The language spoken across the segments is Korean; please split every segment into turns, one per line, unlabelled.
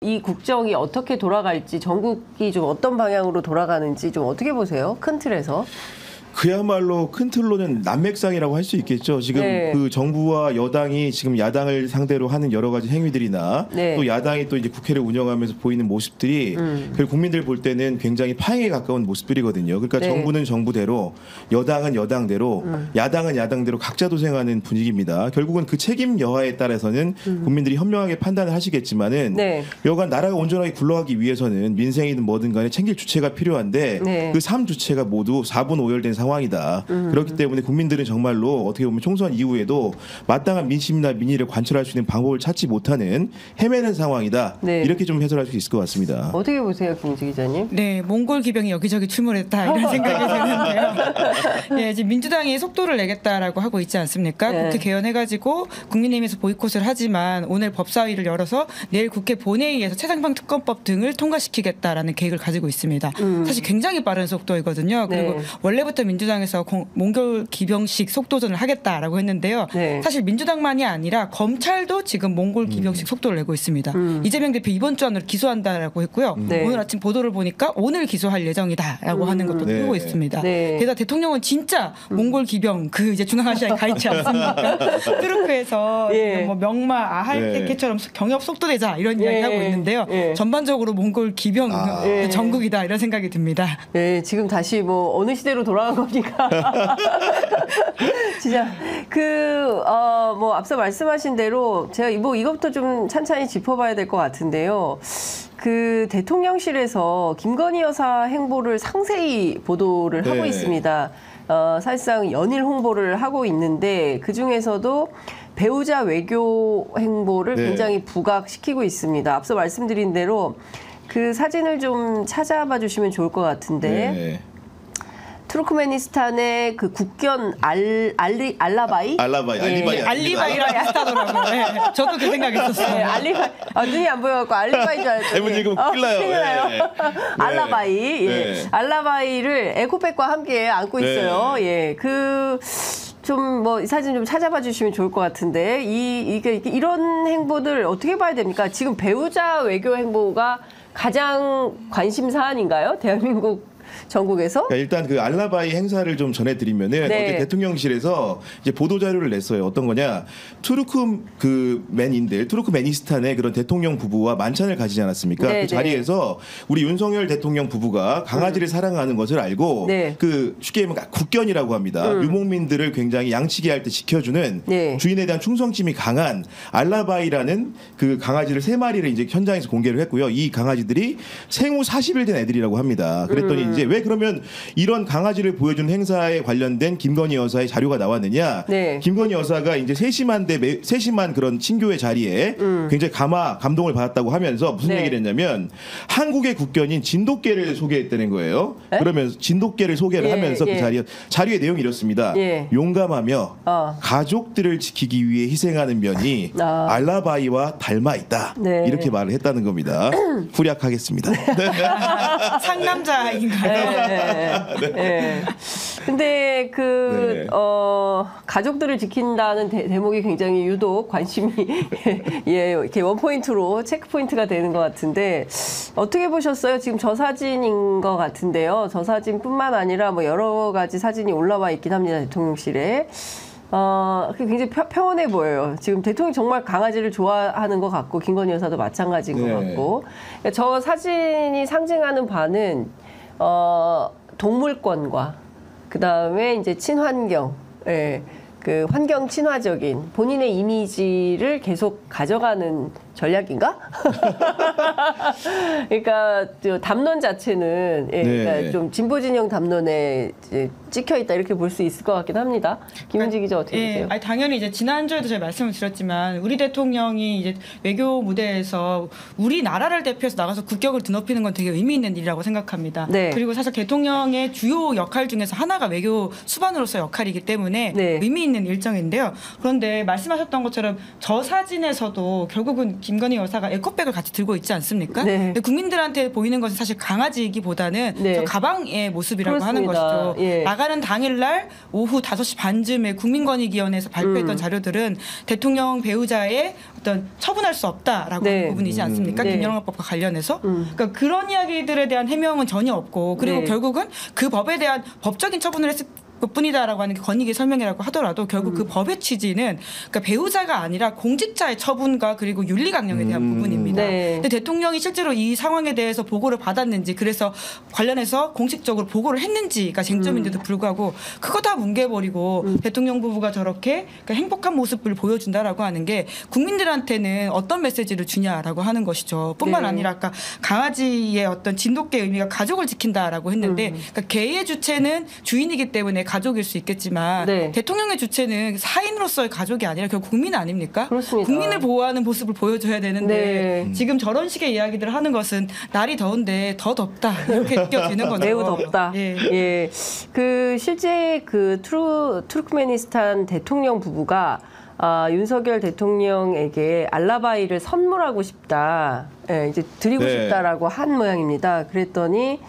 이 국정이 어떻게 돌아갈지, 전국이 좀 어떤 방향으로 돌아가는지 좀 어떻게 보세요? 큰 틀에서.
그야말로 큰 틀로는 난맥상이라고 할 수 있겠죠. 지금
네.
그 정부와 여당이 지금 야당을 상대로 하는 여러 가지 행위들이나
네.
또 야당이 또 이제 국회를 운영하면서 보이는 모습들이 그 국민들 볼 때는 굉장히 파행에 가까운 모습들이거든요. 그러니까
네.
정부는 정부대로, 여당은 여당대로, 야당은 야당대로 각자 도생하는 분위기입니다. 결국은 그 책임 여하에 따라서는 국민들이 현명하게 판단을 하시겠지만은
네.
여간 나라가 온전하게 굴러가기 위해서는 민생이든 뭐든 간에 챙길 주체가 필요한데
네.
그 3주체가 모두 4분 5열된 상황이다. 그렇기 때문에 국민들은 정말로 어떻게 보면 총선 이후에도 마땅한 민심이나 민의를 관철할 수 있는 방법을 찾지 못하는 헤매는 상황이다.
네.
이렇게 좀 해설할 수 있을 것 같습니다.
어떻게 보세요, 김은지 기자님?
네, 몽골 기병이 여기저기 출몰했다 이런 생각이 드는데요. 네, 지금 민주당이 속도를 내겠다라고 하고 있지 않습니까?
네.
국회 개헌해가지고 국민의힘에서 보이콧을 하지만 오늘 법사위를 열어서 내일 국회 본회의에서 최상병 특검법 등을 통과시키겠다라는 계획을 가지고 있습니다. 사실 굉장히 빠른 속도이거든요. 그리고
네.
원래부터 민주당에서 몽골 기병식 속도전을 하겠다라고 했는데요.
네.
사실 민주당만이 아니라 검찰도 지금 몽골 기병식 속도를 내고 있습니다. 이재명 대표 이번 주 안으로 기소한다라고 했고요.
네.
오늘 아침 보도를 보니까 오늘 기소할 예정이다라고 하는 것도
네.
뜨고 있습니다.
네.
게다가 대통령은 진짜 몽골 기병 그 이제 중앙아시아에 가 있지 않습니까? 투르크에서
예.
지금 뭐 명마 아할테케처럼 경협 속도 내자 이런 이야기
예.
하고 있는데요.
예.
전반적으로 몽골 기병
예.
전국이다 이런 생각이 듭니다.
네, 지금 다시 뭐 어느 시대로 돌아간 겁니까? 진짜 뭐 앞서 말씀하신 대로 제가 뭐 이것부터 좀 찬찬히 짚어봐야 될 것 같은데요. 그 대통령실에서 김건희 여사 행보를 상세히 보도를 하고
네.
있습니다. 사실상 연일 홍보를 하고 있는데 그 중에서도 배우자 외교 행보를
네.
굉장히 부각시키고 있습니다. 앞서 말씀드린 대로 그 사진을 좀 찾아봐 주시면 좋을 것 같은데
네.
투르크메니스탄의 그 국견 알라바이?
알라바이,
예.
알리바이랑 비슷하더라고요. 네, 저도 그 생각했었어요.
네, 알리바이. 눈이 안 보여갖고 알리바이인 줄 알았더니.
잘못 읽으면 큰일 나요.
큰일 나요.
예. 네.
알라바이. 예.
네.
알라바이를 에코백과 함께 안고
네.
있어요. 예. 좀 뭐 이 사진 좀 찾아봐 주시면 좋을 것 같은데 이런 행보들 어떻게 봐야 됩니까? 지금 배우자 외교 행보가 가장 관심 사안인가요? 대한민국 전국에서?
그러니까 일단 그 알라바이 행사를 좀 전해드리면은
네.
어제 대통령실에서 이제 보도 자료를 냈어요. 어떤 거냐? 투르크메니스탄의 그런 대통령 부부와 만찬을 가지지 않았습니까?
네,
그 자리에서 우리 윤석열 대통령 부부가 강아지를 사랑하는 것을 알고
네.
그 쉽게 얘기하면 국견이라고 합니다. 유목민들을 굉장히 양치기 할 때 지켜주는
네.
주인에 대한 충성심이 강한 알라바이라는 그 강아지를 3마리를 이제 현장에서 공개를 했고요. 이 강아지들이 생후 40일 된 애들이라고 합니다. 그랬더니 이제 왜 그러면 이런 강아지를 보여준 행사에 관련된 김건희 여사의 자료가 나왔느냐?
네.
김건희 여사가 이제 세심한 그런 친교의 자리에 굉장히 감동을 받았다고 하면서 무슨
네.
얘기를 했냐면 한국의 국견인 진돗개를 소개했다는 거예요.
네?
그러면서 진돗개를 소개를
예,
하면서
예.
그 자료의 내용이 이렇습니다.
예.
용감하며 가족들을 지키기 위해 희생하는 면이 알라바이와 닮아 있다.
네.
이렇게 말을 했다는 겁니다. 후략하겠습니다.
상남자인가요?
네. 근데
네.
가족들을 지킨다는 대목이 굉장히 유독 관심이 예, 이렇게 원포인트로 체크포인트가 되는 것 같은데 어떻게 보셨어요? 지금 저 사진인 것 같은데요. 저 사진뿐만 아니라 뭐 여러 가지 사진이 올라와 있긴 합니다. 대통령실에. 굉장히 평온해 보여요. 지금 대통령이 정말 강아지를 좋아하는 것 같고 김건희 여사도 마찬가지인 것
네.
같고 그러니까 저 사진이 상징하는 바는 동물권과 그 다음에 이제 친환경, 예, 그 환경 친화적인 본인의 이미지를 계속 가져가는 전략인가? 그러니까 담론 자체는 예,
네.
그러니까 좀 진보 진영 담론에 이제 찍혀 있다 이렇게 볼 수 있을 것 같긴 합니다. 김은지 기자 어떻게
예,
보세요?
아니, 당연히 이제 지난주에도 제가 말씀을 드렸지만 우리 대통령이 이제 외교 무대에서 우리나라를 대표해서 나가서 국격을 드높이는 건 되게 의미 있는 일이라고 생각합니다.
네.
그리고 사실 대통령의 주요 역할 중에서 하나가 외교 수반으로서 역할이기 때문에
네.
의미 있는 일정인데요. 그런데 말씀하셨던 것처럼 저 사진에서도 결국은 김건희 여사가 에코백을 같이 들고 있지 않습니까?
네.
근데 국민들한테 보이는 것은 사실 강아지이기보다는
네.
저 가방의 모습이라고 하는
그렇습니다.
것이죠.
예.
나가는 당일날 오후 5시 반쯤에 국민권익위원회에서 발표했던 자료들은 대통령 배우자의 어떤 처분할 수 없다라고
네.
하는 부분이지 않습니까?
네.
김영란법과 관련해서. 그러니까 그런 이야기들에 대한 해명은 전혀 없고 그리고
네.
결국은 그 법에 대한 법적인 처분을 했을 뿐이다라고 하는 게 권익위 설명이라고 하더라도 결국 그 법의 취지는 그러니까 배우자가 아니라 공직자의 처분과 그리고 윤리 강령에 대한 부분입니다.
네.
근데 대통령이 실제로 이 상황에 대해서 보고를 받았는지 그래서 관련해서 공식적으로 보고를 했는지가 쟁점인데도 불구하고 그거 다 뭉개버리고 대통령 부부가 저렇게 그러니까 행복한 모습을 보여준다라고 하는 게 국민들한테는 어떤 메시지를 주냐라고 하는 것이죠. 뿐만
네.
아니라 아까 강아지의 어떤 진돗개 의미가 가족을 지킨다라고 했는데 그러니까 개의 주체는 주인이기 때문에 가족일 수 있겠지만
네.
대통령의 주체는 사인으로서의 가족이 아니라 결국 국민 아닙니까?
그렇습니다.
국민을 보호하는 모습을 보여줘야 되는데
네.
지금 저런 식의 이야기들을 하는 것은 날이 더운데 더 덥다 이렇게 느껴지는 거죠.
매우 덥다.
예.
예. 그 실제 그 투르크메니스탄 대통령 부부가 윤석열 대통령에게 알라바이를 선물하고 싶다. 예, 이제 드리고
네.
싶다라고 한 모양입니다. 그랬더니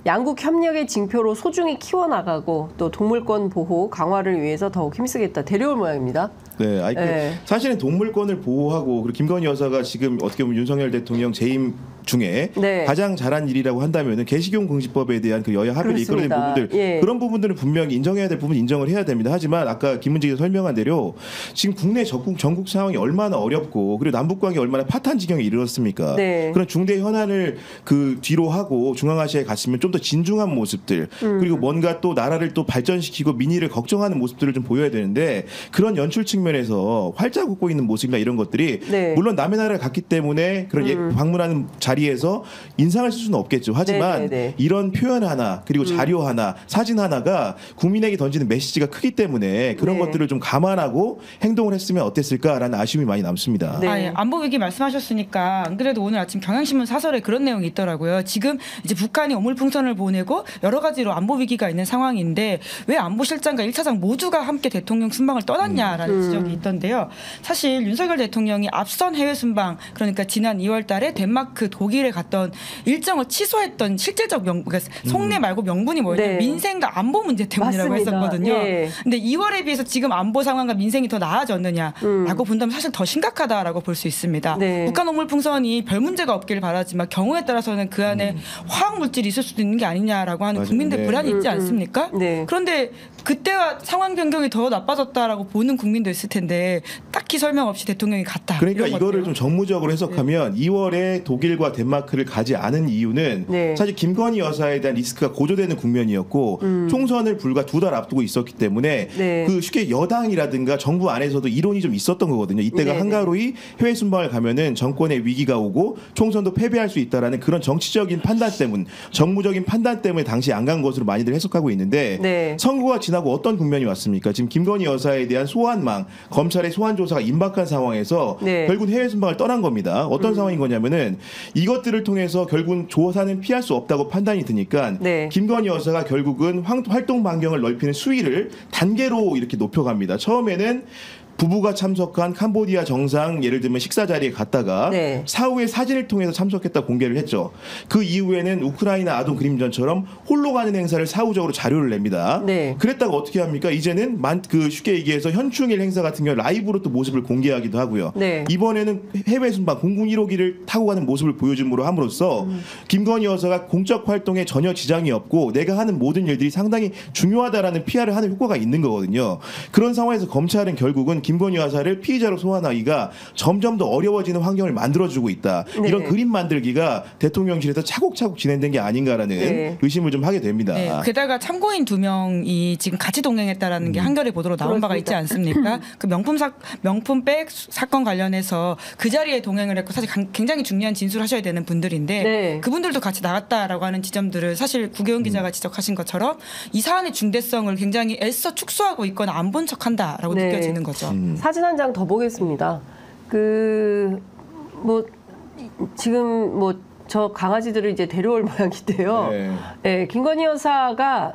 양국 협력의 징표로 소중히 키워나가고 또 동물권 보호 강화를 위해서 더욱 힘쓰겠다. 데려올 모양입니다.
네, 아니,
네.
사실은 동물권을 보호하고 그리고 김건희 여사가 지금 어떻게 보면 윤석열 대통령 재임 중에
네.
가장 잘한 일이라고 한다면은 개식용 공시법에 대한 그 여야 합의를 이끌어낸
그렇습니다.
부분들
예.
그런 부분들은 분명히 인정해야 될 부분 인정을 해야 됩니다. 하지만 아까 김문지가 설명한 대로 지금 국내 전국 상황이 얼마나 어렵고 그리고 남북 관계 얼마나 파탄 지경에 이르렀습니까?
네.
그런 중대 현안을 그 뒤로 하고 중앙아시아에 갔으면 좀 더 진중한 모습들 그리고 뭔가 또 나라를 또 발전시키고 민의를 걱정하는 모습들을 좀 보여야 되는데 그런 연출 측면에서 활짝 웃고 있는 모습이나 이런 것들이
네.
물론 남의 나라를 갔기 때문에 그런 방문하는 자리에서 인상을 쓸 수는 없겠죠. 하지만
네.
이런 표현 하나 그리고 자료 하나 사진 하나가 국민에게 던지는 메시지가 크기 때문에 그런
네.
것들을 좀 감안하고 행동을 했으면 어땠을까라는 아쉬움이 많이 남습니다.
네.
아, 예. 안보 위기 말씀하셨으니까 안 그래도 오늘 아침 경향신문 사설에 그런 내용이 있더라고요. 지금 이제 북한이 오물풍선을 보내고 여러 가지로 안보 위기가 있는 상황인데 왜 안보실장과 1차장 모두가 함께 대통령 순방을 떠났냐라는 지적이 있던데요. 사실 윤석열 대통령이 앞선 해외 순방 그러니까 지난 2월 달에 덴마크 독일에 갔던 일정을 취소했던 실질적 그러니까 속내 말고 명분이 뭐였냐면
네.
민생과 안보 문제 때문이라고
맞습니다.
했었거든요.
예.
근데 2월에 비해서 지금 안보 상황과 민생이 더 나아졌느냐라고 본다면 사실 더 심각하다라고 볼 수 있습니다.
네.
북한 오물풍선이 별 문제가 없기를 바라지만 경우에 따라서는 그 안에 화학 물질이 있을 수도 있는 게 아니냐라고 하는
맞아요.
국민들
네.
불안이 있지 않습니까?
네.
그런데 그때와 상황 변경이 더 나빠졌다라고 보는 국민도 있을 텐데 딱히 설명 없이 대통령이 갔다.
그러니까
이런
이거를
것들요.
좀 정무적으로 해석하면 2월에 독일과 덴마크를 가지 않은 이유는
네.
사실 김건희 여사에 대한 리스크가 고조되는 국면이었고 총선을 불과 2달 앞두고 있었기 때문에
네.
그 쉽게 여당이라든가 정부 안에서도 이론이 좀 있었던 거거든요. 이때가
네.
한가로이 해외 순방을 가면은 정권의 위기가 오고 총선도 패배할 수 있다라는 그런 정치적인 판단 때문, 정무적인 판단 때문에 당시 안 간 것으로 많이들 해석하고 있는데
네.
선거가 지나고 어떤 국면이 왔습니까? 지금 김건희 여사에 대한 소환망, 검찰의 소환 조사가 임박한 상황에서
네.
결국 해외 순방을 떠난 겁니다. 어떤 상황인 거냐면은 이것들을 통해서 결국은 조사는 피할 수 없다고 판단이 드니까
네.
김건희 여사가 결국은 활동 반경을 넓히는 수위를 단계로 이렇게 높여갑니다. 처음에는 부부가 참석한 캄보디아 정상 예를 들면 식사 자리에 갔다가
네.
사후에 사진을 통해서 참석했다 공개를 했죠. 그 이후에는 우크라이나 아동 그림전처럼 홀로 가는 행사를 사후적으로 자료를 냅니다.
네.
그랬다가 어떻게 합니까? 이제는 그 쉽게 얘기해서 현충일 행사 같은 경우 라이브로 또 모습을 공개하기도 하고요.
네.
이번에는 해외 순방 공군 1호기를 타고 가는 모습을 보여줌으로 함으로써 김건희 여사가 공적 활동에 전혀 지장이 없고 내가 하는 모든 일들이 상당히 중요하다라는 PR을 하는 효과가 있는 거거든요. 그런 상황에서 검찰은 결국은 김건희 여사를 피의자로 소환하기가 점점 더 어려워지는 환경을 만들어주고 있다.
네.
이런 그림 만들기가 대통령실에서 차곡차곡 진행된 게 아닌가라는
네.
의심을 좀 하게 됩니다.
네, 게다가 참고인 2명이 지금 같이 동행했다라는 게 한겨레 보도로 나온 바가 있지 않습니까? 그 명품백 사건 관련해서 그 자리에 동행을 했고 사실 굉장히 중요한 진술을 하셔야 되는 분들인데
네.
그분들도 같이 나갔다라고 하는 지점들을 사실 구계훈 기자가 지적하신 것처럼 이 사안의 중대성을 굉장히 애써 축소하고 있거나 안 본 척한다라고
네.
느껴지는 거죠.
사진 한 장 더 보겠습니다. 지금 저 강아지들을 이제 데려올 모양인데요.
네.
네, 김건희 여사가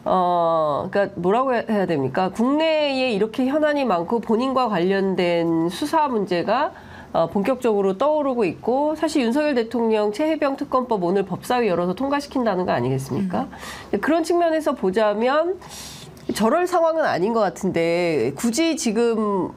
그러니까 뭐라고 해야 됩니까? 국내에 이렇게 현안이 많고 본인과 관련된 수사 문제가 본격적으로 떠오르고 있고 사실 윤석열 대통령 최혜병 특검법 오늘 법사위 열어서 통과시킨다는 거 아니겠습니까? 그런 측면에서 보자면 저럴 상황은 아닌 것 같은데 굳이 지금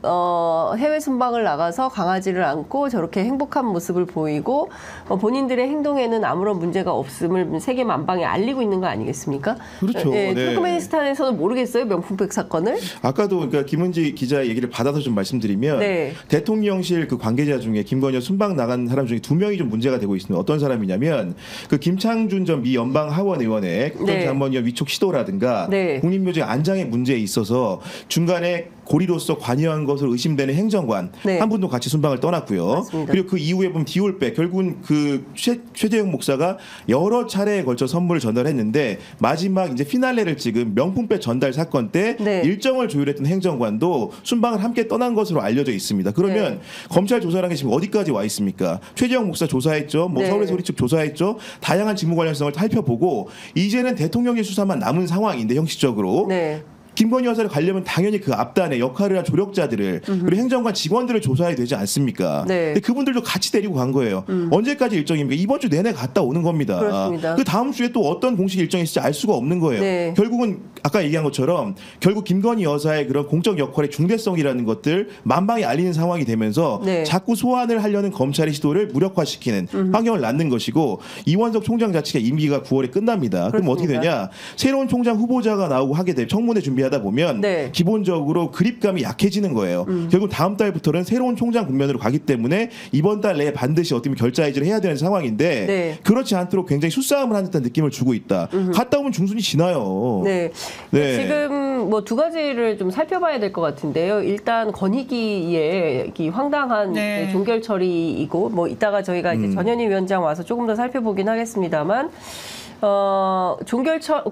해외 순방을 나가서 강아지를 안고 저렇게 행복한 모습을 보이고 본인들의 행동에는 아무런 문제가 없음을 세계 만방에 알리고 있는 거 아니겠습니까?
그렇죠.
네,
네.
투르크메니스탄에서는 모르겠어요 명품백 사건을.
아까도 그러니까 김은지 기자 얘기를 받아서 좀 말씀드리면
네.
대통령실 그 관계자 중에 김건희 여사 순방 나간 사람 중에 2명이 좀 문제가 되고 있습니다. 어떤 사람이냐면 그 김창준 전 미 연방 하원 의원의 국정자문위원 위촉 시도라든가
네.
국립묘지 안장의 문제에 있어서 중간에 고리로서 관여한 것으로 의심되는 행정관
네.
한 분도 같이 순방을 떠났고요.
맞습니다.
그리고 그 이후에 보면 디올백 결국은 그 최재형 목사가 여러 차례에 걸쳐 선물을 전달했는데 마지막 이제 피날레를 찍은 명품백 전달 사건 때
네.
일정을 조율했던 행정관도 순방을 함께 떠난 것으로 알려져 있습니다. 그러면
네.
검찰 조사라는 게 지금 어디까지 와 있습니까? 최재형 목사 조사했죠. 뭐
네.
서울의 소리 측 조사했죠. 다양한 직무 관련성을 살펴보고 이제는 대통령의 수사만 남은 상황인데 형식적으로.
네.
김건희 여사를 가려면 당연히 그 앞단에 역할을 한 조력자들을 그리고 행정관 직원들을 조사해야 되지 않습니까?
네.
근데 그분들도 같이 데리고 간 거예요. 언제까지 일정입니까? 이번 주 내내 갔다 오는 겁니다.
그렇습니다.
그 다음 주에 또 어떤 공식 일정이 있을지 알 수가 없는 거예요.
네.
결국은 아까 얘기한 것처럼 결국 김건희 여사의 그런 공적 역할의 중대성이라는 것들 만방에 알리는 상황이 되면서
네.
자꾸 소환을 하려는 검찰의 시도를 무력화시키는 환경을 낳는 것이고 이원석 총장 자체가 임기가 9월에 끝납니다. 그럼 어떻게
그렇습니다.
되냐? 새로운 총장 후보자가 나오고 하게 돼 청문회 준비하다 보면
네.
기본적으로 그립감이 약해지는 거예요. 결국 다음 달부터는 새로운 총장 국면으로 가기 때문에 이번 달 내에 반드시 어떻게 보면 결자 해지를 해야 되는 상황인데
네.
그렇지 않도록 굉장히 수싸움을 하는 듯한 느낌을 주고 있다. 갔다 오면 중순이 지나요.
네.
네.
지금 뭐 두 가지를 좀 살펴봐야 될 것 같은데요. 일단 권익위의 이 황당한
네.
종결 처리이고 뭐 이따가 저희가 이제 전현희 위원장 와서 조금 더 살펴보긴 하겠습니다만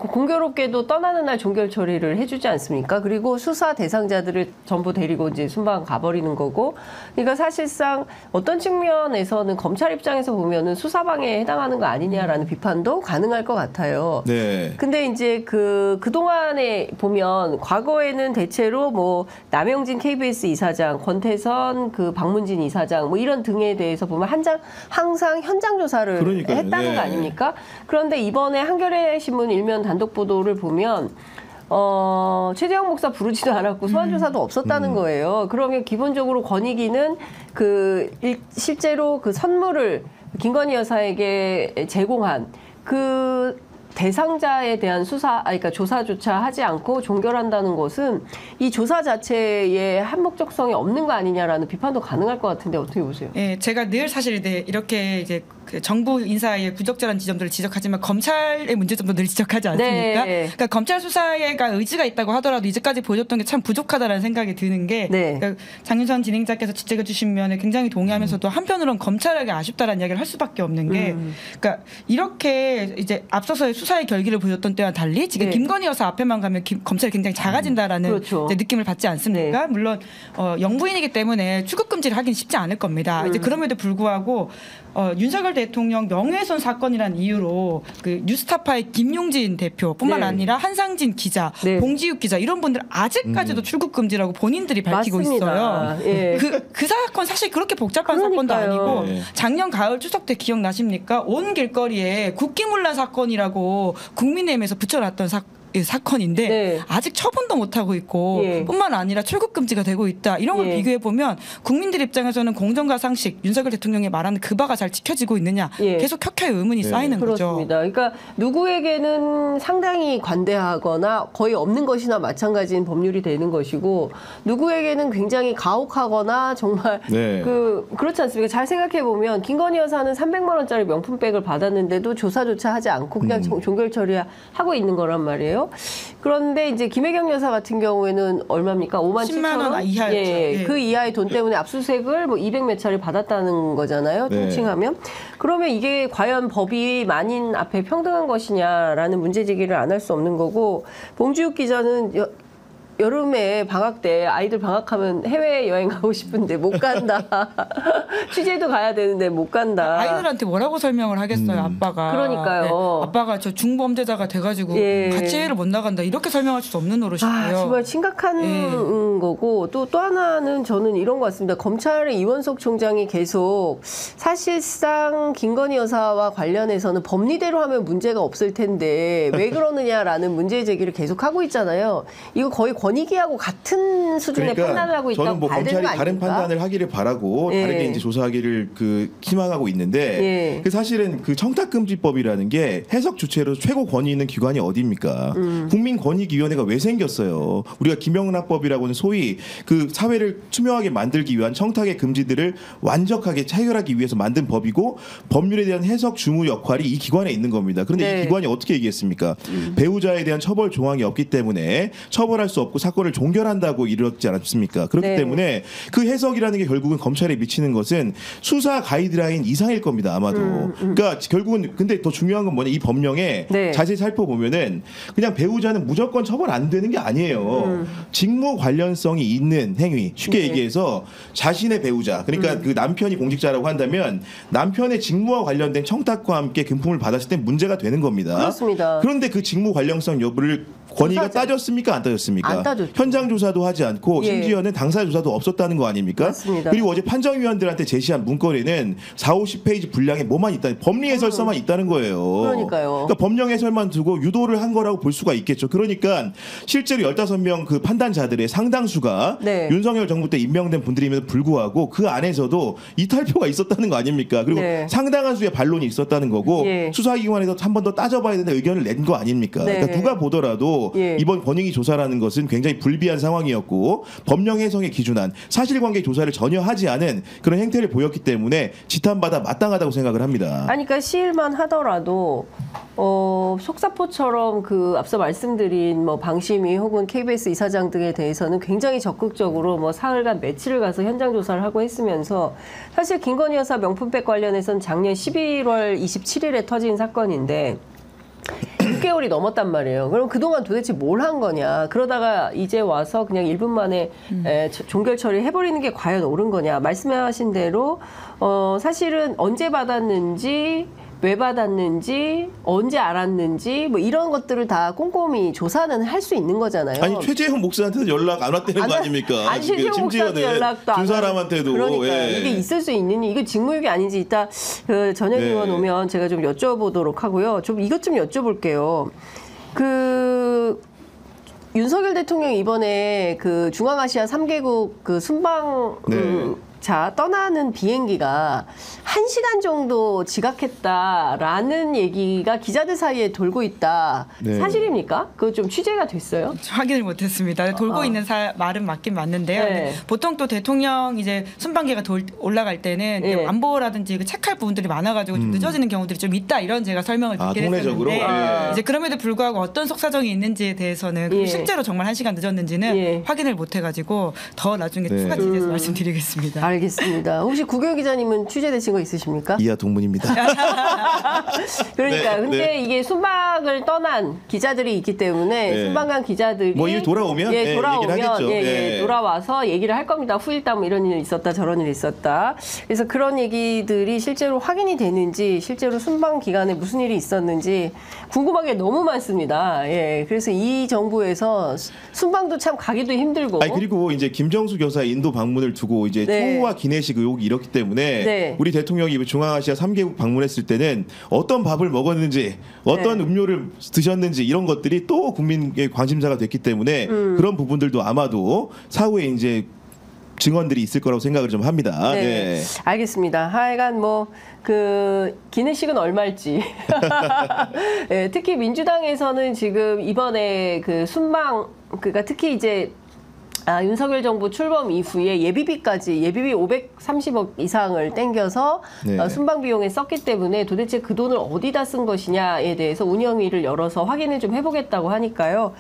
공교롭게도 떠나는 날 종결 처리를 해주지 않습니까? 그리고 수사 대상자들을 전부 데리고 이제 순방 가버리는 거고, 그러니까 사실상 어떤 측면에서는 검찰 입장에서 보면은 수사방해에 해당하는 거 아니냐라는 비판도 가능할 것 같아요.
네.
근데 이제 그동안에 보면 과거에는 대체로 뭐 남영진 KBS 이사장, 권태선 그 박문진 이사장 뭐 이런 등에 대해서 보면 항상 현장 조사를
그러니까요.
했다는
네.
거 아닙니까? 그런데 이번에 한겨레 신문 일면 단독 보도를 보면 최재형 목사 부르지도 않았고 소환 조사도 없었다는 거예요. 그러면 기본적으로 권익위는 실제로 그 선물을 김건희 여사에게 제공한 그 대상자에 대한 그러니까 조사조차 하지 않고 종결한다는 것은 이 조사 자체에 한목적성이 없는 거 아니냐라는 비판도 가능할 것 같은데 어떻게 보세요?
예, 제가 늘 사실 이렇게 이제 그 정부 인사의 부적절한 지점들을 지적하지만 검찰의 문제점도 늘 지적하지 않습니까?
네.
그러니까 검찰 수사에가 의지가 있다고 하더라도 이제까지 보여줬던 게 참 부족하다라는 생각이 드는 게
네.
그러니까 장윤선 진행자께서 지적해 주신 면에 굉장히 동의하면서도 한편으로는 검찰에게 아쉽다라는 이야기를 할 수밖에 없는 게 그러니까 이렇게 이제 앞서서의 수사의 결기를 보여줬던 때와 달리 지금
네.
김건희 여사 앞에만 가면 검찰이 굉장히 작아진다라는
그렇죠.
이제 느낌을 받지 않습니까? 물론 영부인이기 때문에 출국 금지를 하긴 쉽지 않을 겁니다. 이제 그럼에도 불구하고 윤석열 대통령 명예훼손 사건이라는 이유로 그 뉴스타파의 김용진 대표뿐만
네.
아니라 한상진 기자,
네.
봉지욱 기자 이런 분들 아직까지도 출국 금지라고 본인들이 밝히고
맞습니다.
있어요.
예.
그 사건 사실 그렇게 복잡한 사건도
그러니까요.
아니고
네.
작년 가을 추석 때 기억나십니까? 온 길거리에 국기문란 사건이라고 국민의힘에서 붙여놨던 사건인데
네.
아직 처분도 못하고 있고
예.
뿐만 아니라 출국 금지가 되고 있다. 이런 걸
예.
비교해 보면 국민들 입장에서는 공정과 상식 윤석열 대통령이 말하는 그 바가 잘 지켜지고 있느냐
예.
계속 켜켜이 의문이
네.
쌓이는 거죠.
그렇습니다. 그러니까 누구에게는 상당히 관대하거나 거의 없는 것이나 마찬가지인 법률이 되는 것이고 누구에게는 굉장히 가혹하거나 정말
네.
그렇지 않습니까? 잘 생각해 보면 김건희 여사는 300만 원짜리 명품백을 받았는데도 조사조차 하지 않고 그냥 종결 처리하고 있는 거란 말이에요. 그런데 이제 김혜경 여사 같은 경우에는 얼마입니까? 5만
10만 원
7천 원?
이하였죠.
예,
예.
그 이하의 돈 때문에 압수수색을 뭐 200몇 차례 받았다는 거잖아요.
네.
통칭하면. 그러면 이게 과연 법이 만인 앞에 평등한 것이냐라는 문제 제기를 안 할 수 없는 거고 봉지욱 기자는 여름에 방학 때 아이들 방학하면 해외 여행 가고 싶은데 못 간다. 취재도 가야 되는데 못 간다.
아이들한테 뭐라고 설명을 하겠어요, 아빠가.
그러니까요.
네, 아빠가 저 중범죄자가 돼가지고
예.
같이 해외를 못 나간다 이렇게 설명할 수 없는 노릇이고요.
정말 심각한
예.
거고 또 하나는 저는 이런 것 같습니다. 검찰의 이원석 총장이 계속 사실상 김건희 여사와 관련해서는 법리대로 하면 문제가 없을 텐데 왜 그러느냐라는 문제 제기를 계속 하고 있잖아요. 이거 거의 권익위하고 같은 수준의 판단을 하고 있다고
저는 뭐
봐야 되는
검찰이
거
다른
아닙니까?
판단을 하기를 바라고
예.
다르게 이제 조사하기를 희망하고 있는데
예.
그 사실은 그 청탁금지법이라는 게 해석 주체로 최고 권위 있는 기관이 어디입니까? 국민권익위원회가 왜 생겼어요? 우리가 김영란법이라고는 소위 그 사회를 투명하게 만들기 위한 청탁의 금지들을 완벽하게 해결하기 위해서 만든 법이고 법률에 대한 해석 주무 역할이 이 기관에 있는 겁니다. 그런데
네.
이 기관이 어떻게 얘기했습니까? 배우자에 대한 처벌 조항이 없기 때문에 처벌할 수 없고 사건을 종결한다고 이르렀지 않았습니까? 그렇기
네.
때문에 그 해석이라는 게 결국은 검찰에 미치는 것은 수사 가이드라인 이상일 겁니다. 아마도. 그러니까 결국은 근데 더 중요한 건 뭐냐? 이 법령에
네.
자세히 살펴보면은 그냥 배우자는 무조건 처벌 안 되는 게 아니에요. 직무 관련성이 있는 행위. 쉽게
네.
얘기해서 자신의 배우자 그러니까 그 남편이 공직자라고 한다면 남편의 직무와 관련된 청탁과 함께 금품을 받았을 때 문제가 되는 겁니다.
그렇습니다.
그런데 그 직무 관련성 여부를 권위가
조사죠.
따졌습니까? 안 따졌습니까?
안 따졌죠.
현장 조사도 하지 않고
예.
심지어는 당사 조사도 없었다는 거 아닙니까?
맞습니다.
그리고 어제 판정위원들한테 제시한 문건에는 40-50페이지 분량에 뭐만 있다, 법리 해설서만 있다는 거예요.
그러니까요.
그러니까 법령 해설만 두고 유도를 한 거라고 볼 수가 있겠죠. 그러니까 실제로 15명 그 판단자들의 상당수가
네.
윤석열 정부 때 임명된 분들임에도 불구하고 그 안에서도 이탈표가 있었다는 거 아닙니까? 그리고
네.
상당한 수의 반론이 있었다는 거고
예.
수사기관에서 한 번 더 따져봐야 된다는 의견을 낸 거 아닙니까?
네.
그러니까 누가 보더라도
예.
이번 권익위 조사라는 것은 굉장히 불비한 상황이었고 법령 해석에 기준한 사실관계 조사를 전혀 하지 않은 그런 행태를 보였기 때문에 지탄받아 마땅하다고 생각을 합니다.
아니, 그러니까 시일만 하더라도 속사포처럼 그 앞서 말씀드린 뭐 방심위 혹은 KBS 이사장 등에 대해서는 굉장히 적극적으로 뭐 사흘간 며칠을 가서 현장 조사를 하고 했으면서 사실 김건희 여사 명품백 관련해서는 작년 11월 27일에 터진 사건인데 6개월이 넘었단 말이에요. 그럼 그동안 도대체 뭘 한 거냐. 그러다가 이제 와서 그냥 1분 만에 종결 처리해버리는 게 과연 옳은 거냐. 말씀하신 대로 사실은 언제 받았는지 왜 받았는지 언제 알았는지 뭐 이런 것들을 다 꼼꼼히 조사는 할 수 있는 거잖아요.
아니 최재형 목사한테도 연락 안 왔다는 거 아닙니까?
아니 최재형 목사한테 연락도 안
준 사람한테도
그러니까
예.
이게 있을 수 있는 이거 직무유기 아닌지 이따 그 전현
네.
의원 오면 제가 좀 여쭤보도록 하고요. 좀 이것 좀 여쭤볼게요. 그 윤석열 대통령 이번에 그 중앙아시아 3개국 그 순방
네.
자 떠나는 비행기가 1시간 정도 지각했다라는 얘기가 기자들 사이에 돌고 있다.
네.
사실입니까? 그거 좀 취재가 됐어요?
확인을 못했습니다. 돌고 있는 말은 맞긴 맞는데요.
네.
근데 보통 또 대통령 이제 순방기가 올라갈 때는
네.
안보라든지 그 체크할 부분들이 많아가지고 좀 늦어지는 경우들이 좀 있다 이런 제가 설명을 듣긴
통례적으로?
했었는데
예.
이제 그럼에도 불구하고 어떤 속사정이 있는지에 대해서는 그리고
예.
실제로 정말 1시간 늦었는지는
예.
확인을 못해가지고 더 나중에
네.
추가 취재해서 말씀드리겠습니다.
알겠습니다. 혹시 구교 기자님은 취재되신 거 있으십니까?
이하 동문입니다.
그러니까
네,
근데
네.
이게 순방을 떠난 기자들이 있기 때문에
네.
순방 간 기자들이
뭐 이게 돌아오면
예,
네,
돌아오면
얘기를 하겠죠. 네.
돌아와서 얘기를 할 겁니다. 후일담 뭐 이런 일이 있었다 저런 일이 있었다. 그래서 그런 얘기들이 실제로 확인이 되는지 실제로 순방 기간에 무슨 일이 있었는지 궁금한 게 너무 많습니다. 예. 그래서 이 정부에서 순방도 참 가기도 힘들고
아니 그리고 이제 김정숙 여사 인도 방문을 두고 이제
네.
초우와 기내식 의혹이 이렇기 때문에
네.
우리 대통령이 중앙아시아 3개국 방문했을 때는 어떤 밥을 먹었는지 어떤
네.
음료를 드셨는지 이런 것들이 또 국민의 관심사가 됐기 때문에 그런 부분들도 아마도 사후에 이제 증언들이 있을 거라고 생각을 좀 합니다.
네.
네.
알겠습니다. 하여간 뭐 그 기내식은 얼마일지. 네, 특히 민주당에서는 지금 이번에 그 순방 그러니까 특히 이제 윤석열 정부 출범 이후에 예비비까지 예비비 530억 이상을 땡겨서
네.
순방 비용에 썼기 때문에 도대체 그 돈을 어디다 쓴 것이냐에 대해서 운영위를 열어서 확인을 좀 해보겠다고 하니까요.